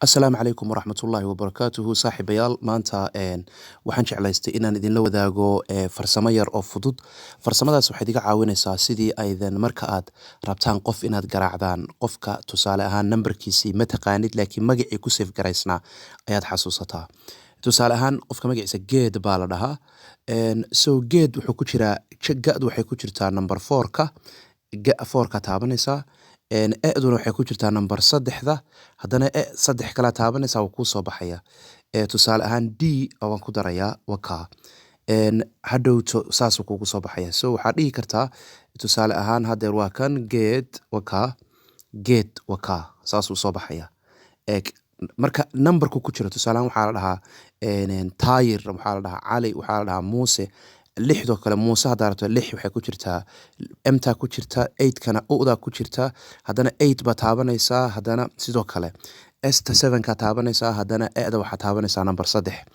Asalaamu calaykum waraxmatullaahi wabarakaatuhu saaxiibayaal maanta waxaan jeclaystay inaan idinla wadaago farsamo yar oo fudud. Farsamadaas waxaad iga caawinaysaa sidii aydan marka aad rabtaan qof inaad garaacdaan qofka tusaale ahaan nambarkiisii ma taqaanid laakiin magacii ku save garaysnaa ayaad xasuusataa. Tusaale ahaan qofka magaciisa geed baa la dhahaa. So geed wuxuu ku jiraa ga'du waxay ku jirtaa number 4ka foorka taabanaysaa. E'duna waxay ku jirtaa number 3 haddana 3 kala taabanaysaa wuu kuu soo baxaya. Tusaale ahaan D waan ku darayaa wakaa. Hadhowto saasuu kugu soo baxaya. So waxaad dhihi kartaa tusaale ahaan haddeer waa kan geed wakaa saasuu soo baxaya. Marka numberku ku jiro tusaale ahaan waxaa la dhahaa taayir waxaa la dhahaa cali waxaa la dhahaa muuse. Lixdoo kale muuse haddaa rabto lix waxay ku jirtaa emta ku jirta 8 kana u'da ku jirta haddana 8 baa taabanaysaa haddana sidoo kale esta 7 ka taabanaysaa haddana e'da waxaa taabanaysaa number 3.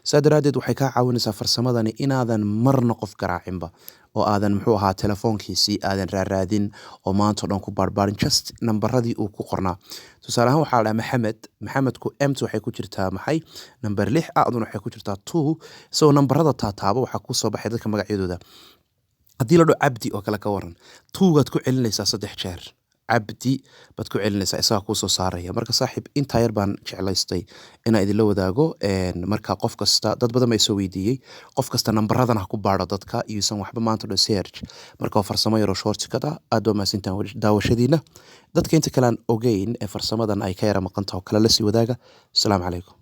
Saa daraaddeed waxay kaa caawinaysaa farsamadani inaadan marna qof garaacinba oo aadan muxuu ahaa telefoonkiisii aadan raadin oo maanta oo dhan ku barbaarin just nambaradii uu ku qornaa. Tusaale ahaan waxaa la dhahaa maxamedku emtu waxay ku jirtaa maxay number 6 a'duna waxay ku jirtaa 2. So nambarada taataaba waxaa ku soo baxay dadka magacyadooda. Haddii la dhaho cabdi oo kale ka waran 2 gaad ku celinaysaa 3 jeer cabdi baad ku celinaysaa isagaa kuu soo saaraya. Marka saaxiib intaa yar baan jeclaystay inaan idinla wadaago. Marka qof kasta dad badan baa soo weydiiyey qof kasta nambaradan ha ku baadho dadka iyuusan waxba maanta oo dhan search. Marka waa farsamo yar oo shortcut ah aad baa mahadsantahay daawashadiina. Dadka inta kale aan ogeyn farsamadan ay ka yara maqan tahay oo kale la sii wadaaga. Asalaamu calaykum.